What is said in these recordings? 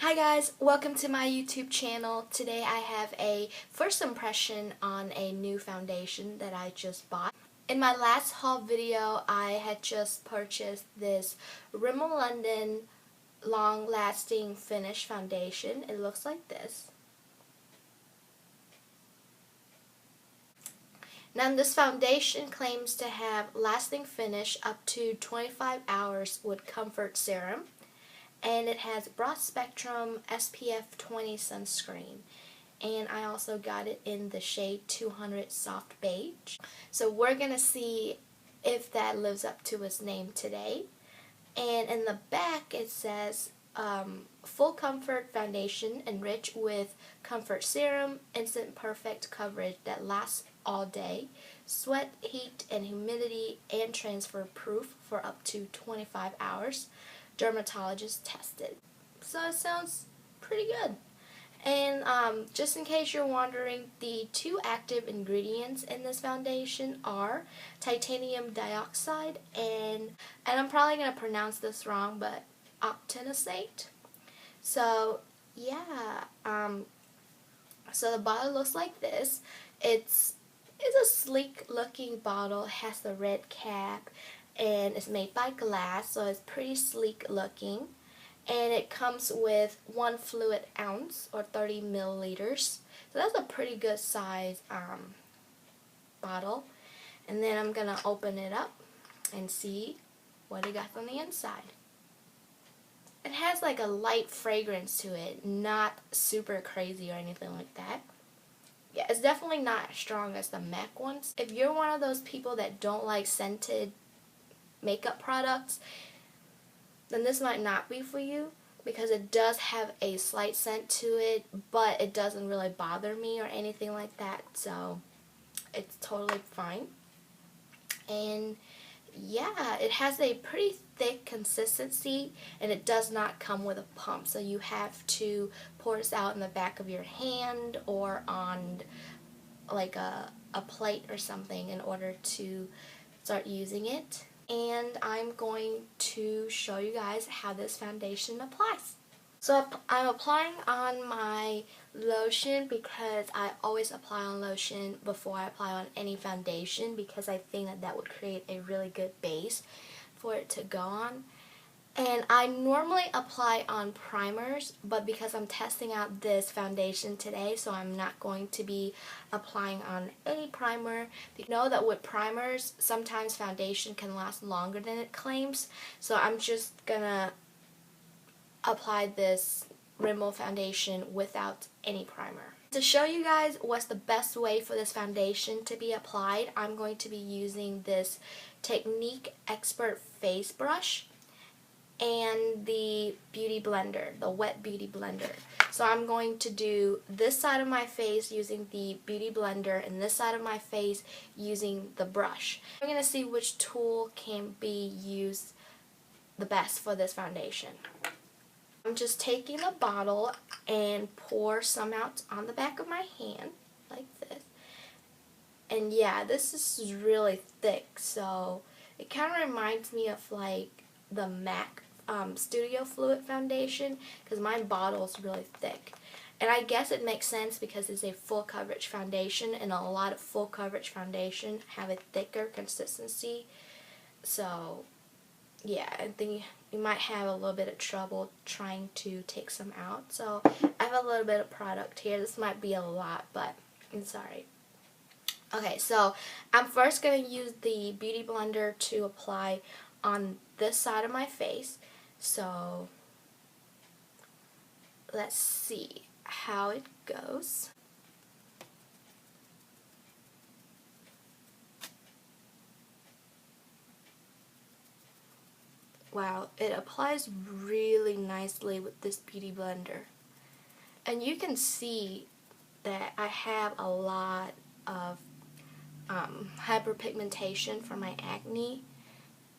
Hi guys, welcome to my YouTube channel. Today I have a first impression on a new foundation that I just bought. In my last haul video, I had just purchased this Rimmel London Long Lasting Finish Foundation. It looks like this. Now this foundation claims to have lasting finish up to 25 hours with comfort serum. And it has broad spectrum SPF 20 sunscreen, and I also got it in the shade 200 Soft Beige. So we're gonna see if that lives up to its name today. And in the back it says full comfort foundation enriched with comfort serum, instant perfect coverage that lasts all day, sweat, heat, and humidity, and transfer proof for up to 25 hours. Dermatologist tested. So it sounds pretty good. And just in case you're wondering, the two active ingredients in this foundation are titanium dioxide and I'm probably going to pronounce this wrong, but octinosate. So yeah, so the bottle looks like this. It's a sleek looking bottle. It has the red cap and it's made by glass, so it's pretty sleek looking. And it comes with 1 fluid ounce or 30 milliliters. So that's a pretty good size bottle. And then I'm gonna open it up and see what it got on the inside. It has like a light fragrance to it, not super crazy or anything like that. Yeah, it's definitely not as strong as the MAC ones. If you're one of those people that don't like scented makeup products, then this might not be for you, because it does have a slight scent to it, but it doesn't really bother me or anything like that, so it's totally fine. And yeah, it has a pretty thick consistency, and it does not come with a pump, so you have to pour this out in the back of your hand or on like a plate or something in order to start using it. And I'm going to show you guys how this foundation applies. So I'm applying on my lotion because I always apply on lotion before I apply on any foundation, because I think that would create a really good base for it to go on. And I normally apply on primers, but because I'm testing out this foundation today, so I'm not going to be applying on any primer. You know that with primers, sometimes foundation can last longer than it claims, so I'm just gonna apply this Rimmel foundation without any primer. To show you guys what's the best way for this foundation to be applied, I'm going to be using this Technique Expert Face Brush and the beauty blender, the wet beauty blender. So I'm going to do this side of my face using the beauty blender and this side of my face using the brush. I'm going to see which tool can be used the best for this foundation. I'm just taking a bottle and pour some out on the back of my hand like this. And yeah, this is really thick, so it kind of reminds me of like the MAC Studio Fluid foundation, because my bottle is really thick. And I guess it makes sense because it's a full coverage foundation, and a lot of full coverage foundation have a thicker consistency. So yeah, I think you might have a little bit of trouble trying to take some out. So I have a little bit of product here. This might be a lot, but I'm sorry. Okay, so I'm first going to use the beauty blender to apply on this side of my face. So let's see how it goes. Wow, it applies really nicely with this beauty blender. And you can see that I have a lot of hyperpigmentation from my acne.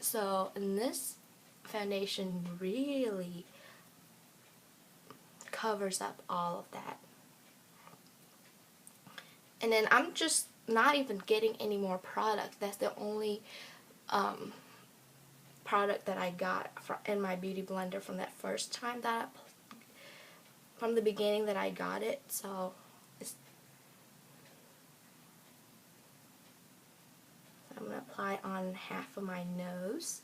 So, and this foundation really covers up all of that. And then I'm just not even getting any more product. That's the only product that I got in my beauty blender from that first time that from the beginning that I got it, so I'm going to apply on half of my nose.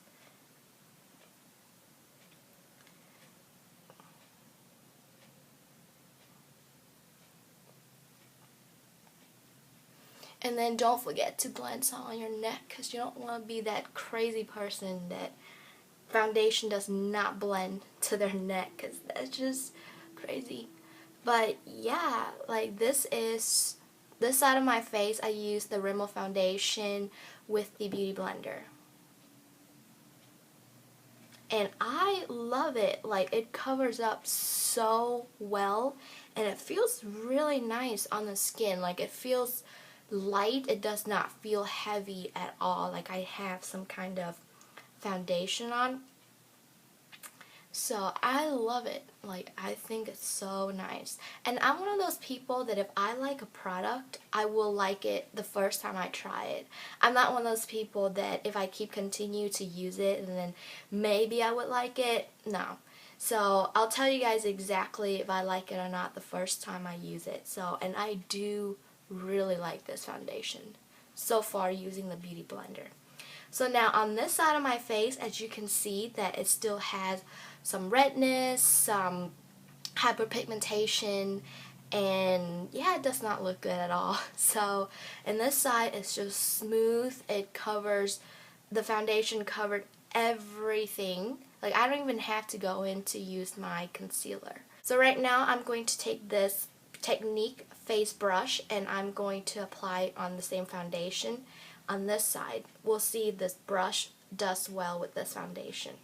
And then don't forget to blend some on your neck, because you don't want to be that crazy person that foundation does not blend to their neck, because that's just crazy. But yeah, like this side of my face, I use the Rimmel foundation with the Beauty Blender. And I love it. Like, it covers up so well, and it feels really nice on the skin. Like, it feels light. It does not feel heavy at all, like I have some kind of foundation on. So I love it. Like, I think it's so nice. And I'm one of those people that if I like a product, I will like it the first time I try it. I'm not one of those people that if I continue to use it and then maybe I would like it. No. So I'll tell you guys exactly if I like it or not the first time I use it. So, and I do really like this foundation so far using the Beauty Blender. So now on this side of my face, as you can see, that it still has some redness, some hyperpigmentation, and yeah, it does not look good at all. So, and this side is just smooth. It covers, the foundation covered everything. Like, I don't even have to go in to use my concealer. So right now I'm going to take this Technique face brush and I'm going to apply it on the same foundation on this side. We'll see if this brush does well with this foundation.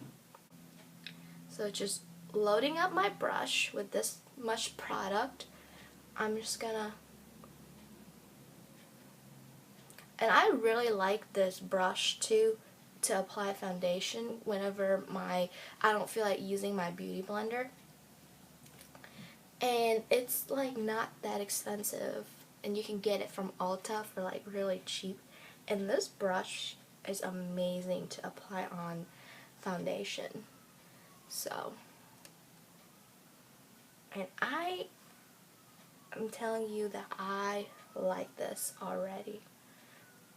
So just loading up my brush with this much product, I'm just gonna, and I really like this brush too to apply foundation whenever I don't feel like using my Beauty Blender. And it's like not that expensive, and you can get it from Ulta for like really cheap. And this brush is amazing to apply on foundation. So, and I'm telling you that I like this already.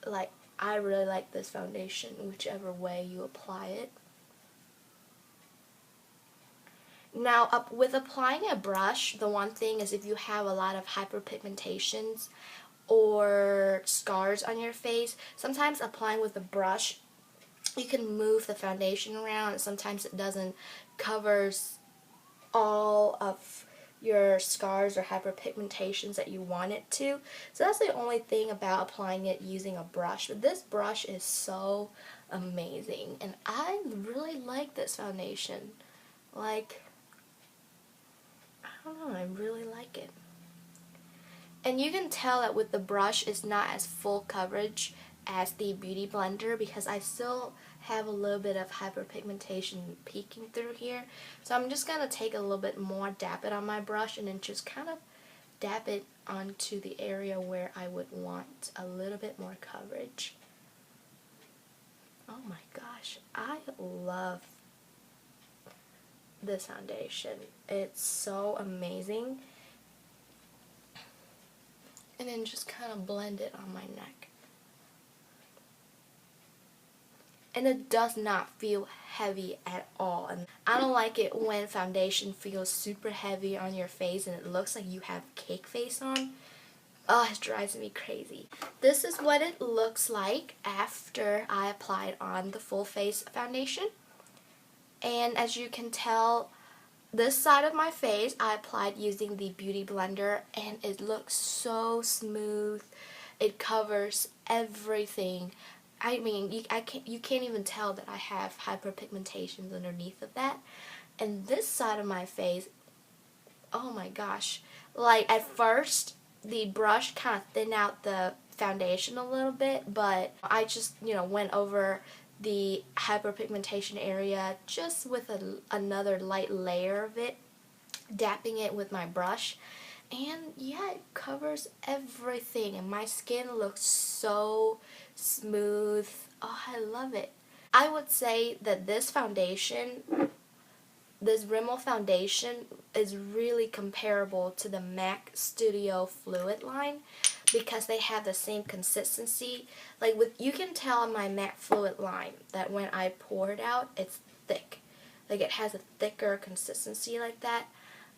Like, I really like this foundation, whichever way you apply it. Now, with applying a brush, the one thing is if you have a lot of hyperpigmentations or scars on your face, sometimes applying with a brush, you can move the foundation around, and sometimes it doesn't covers all of your scars or hyperpigmentations that you want it to. So that's the only thing about applying it using a brush. But this brush is so amazing, and I really like this foundation. Like, I don't know, I really like it. And you can tell that with the brush it's not as full coverage as the Beauty Blender, because I still have a little bit of hyperpigmentation peeking through here. So I'm just going to take a little bit more, dab it on my brush, and then just kind of dab it onto the area where I would want a little bit more coverage. Oh my gosh, I love this foundation. It's so amazing. And then just kind of blend it on my neck. And it does not feel heavy at all. And I don't like it when foundation feels super heavy on your face and it looks like you have cake face on. Oh, it drives me crazy. This is what it looks like after I applied on the full face foundation. And as you can tell, this side of my face I applied using the Beauty Blender, and it looks so smooth. It covers everything. I mean, you can't even tell that I have hyperpigmentations underneath of that. And this side of my face, oh my gosh. Like, at first, the brush kind of thinned out the foundation a little bit, but I just, went over the hyperpigmentation area just with another light layer of it, dapping it with my brush. And yeah, it covers everything, and my skin looks so smooth. Oh, I love it. I would say that this foundation this Rimmel foundation is really comparable to the MAC Studio Fluid line because they have the same consistency. Like you can tell on my MAC Fluid line that when I pour it out, it's thick. Like it has a thicker consistency like that,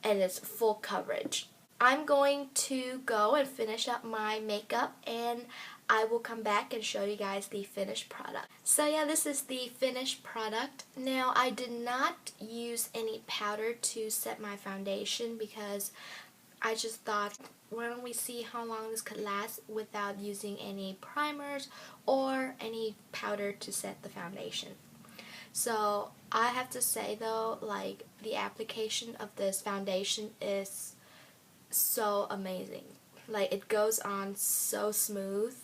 and it's full coverage. I'm going to go and finish up my makeup, and I will come back and show you guys the finished product. So yeah, this is the finished product. Now, I did not use any powder to set my foundation because I just thought, why don't we see how long this could last without using any primers or any powder to set the foundation. So I have to say though, like, the application of this foundation is so amazing. Like, it goes on so smooth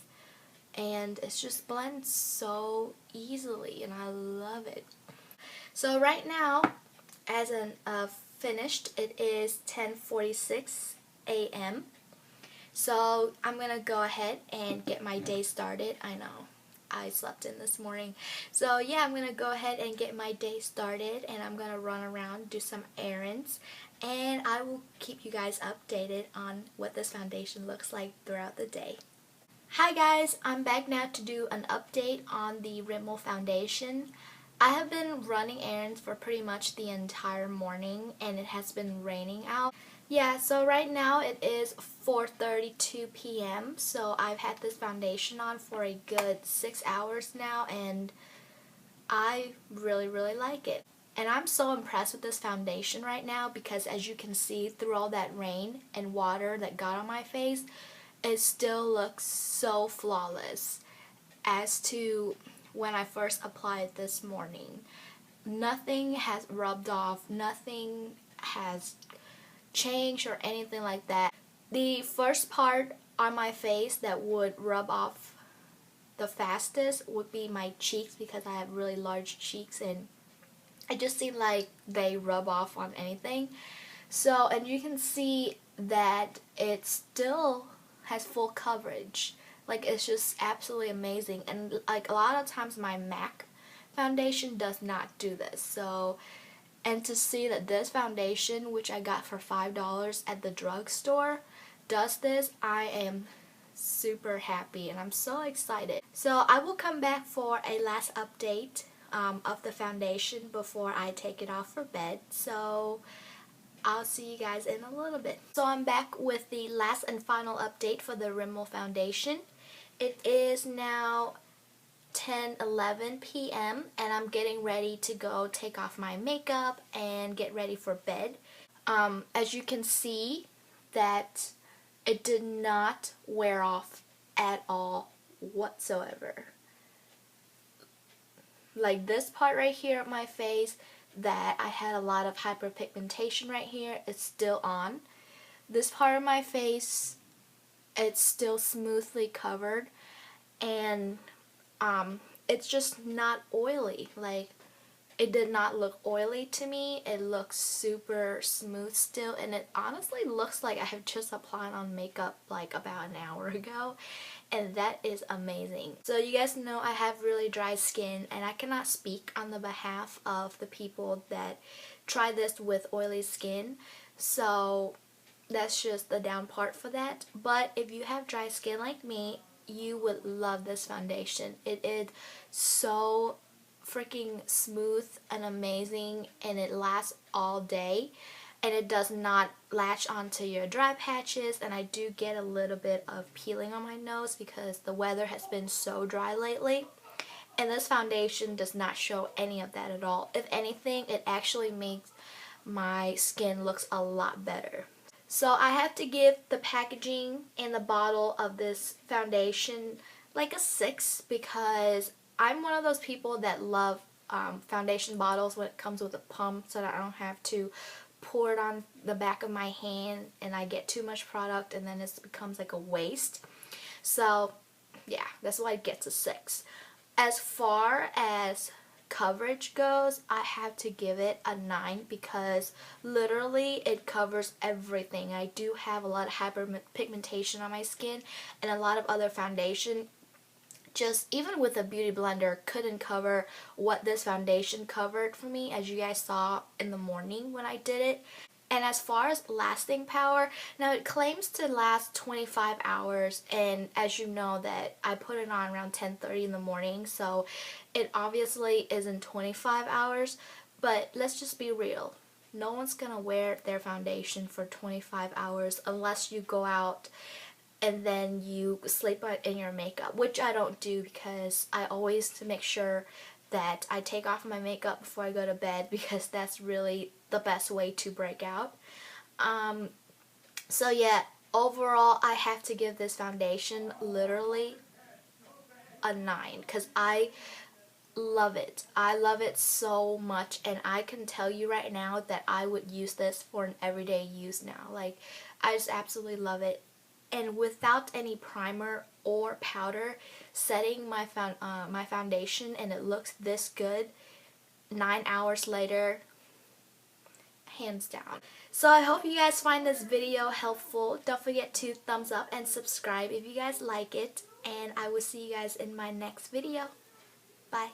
and it just blends so easily, and I love it. So right now, as an finished, it is 10:46 a.m. So I'm gonna go ahead and get my day started. I know I slept in this morning. So yeah, I'm gonna go ahead and get my day started, and I'm gonna run around, do some errands, and I will keep you guys updated on what this foundation looks like throughout the day. Hi guys, I'm back now to do an update on the Rimmel foundation. I have been running errands for pretty much the entire morning, and it has been raining out. Yeah, so right now it is 4:32 p.m. So I've had this foundation on for a good 6 hours now, and I really like it. And I'm so impressed with this foundation right now because, as you can see, through all that rain and water that got on my face, it still looks so flawless. As to when I first applied this morning, nothing has rubbed off, nothing has changed or anything like that. The first part on my face that would rub off the fastest would be my cheeks because I have really large cheeks, and it just seemed like they rub off on anything. So, and you can see that it still has full coverage. Like, it's just absolutely amazing. And like a lot of times my MAC foundation does not do this. So, and to see that this foundation, which I got for $5 at the drugstore, does this, I am super happy and I'm so excited. So I will come back for a last update of the foundation before I take it off for bed. So I'll see you guys in a little bit. So I'm back with the last and final update for the Rimmel foundation. It is now 10:11 p.m. and I'm getting ready to go take off my makeup and get ready for bed. As you can see, that it did not wear off at all whatsoever. Like this part right here of my face that I had a lot of hyperpigmentation right here, it's still on. This part of my face, it's still smoothly covered, and it's just not oily. Like, it did not look oily to me. It looks super smooth still, and it honestly looks like I have just applied on makeup like about an hour ago, and that is amazing. So you guys know I have really dry skin, and I cannot speak on the behalf of the people that try this with oily skin, so that's just the down part for that. But if you have dry skin like me, you would love this foundation. It is so freaking smooth and amazing, and it lasts all day, and it does not latch onto your dry patches. And I do get a little bit of peeling on my nose because the weather has been so dry lately, and this foundation does not show any of that at all. If anything, it actually makes my skin looks a lot better. So I have to give the packaging and the bottle of this foundation like a 6 because I'm one of those people that love foundation bottles when it comes with a pump, so that I don't have to pour it on the back of my hand and I get too much product and then it becomes like a waste. So yeah, that's why it gets a 6. As far as coverage goes, I have to give it a 9 because literally it covers everything. I do have a lot of hyperpigmentation on my skin, and a lot of other foundation just even with a beauty blender couldn't cover what this foundation covered for me, as you guys saw in the morning when I did it. And as far as lasting power, now it claims to last 25 hours, and as you know that I put it on around 10:30 in the morning, so it obviously isn't 25 hours, but let's just be real. No one's gonna wear their foundation for 25 hours unless you go out and then you sleep in your makeup, which I don't do because I always make sure that I take off my makeup before I go to bed, because that's really the best way to break out. So yeah, overall I have to give this foundation literally a 9 because I love it. I love it so much, and I can tell you right now that I would use this for an everyday use now. Like, I just absolutely love it. And without any primer or powder, setting my foundation and it looks this good 9 hours later, hands down. So I hope you guys find this video helpful. Don't forget to thumbs up and subscribe if you guys like it, and I will see you guys in my next video. Bye.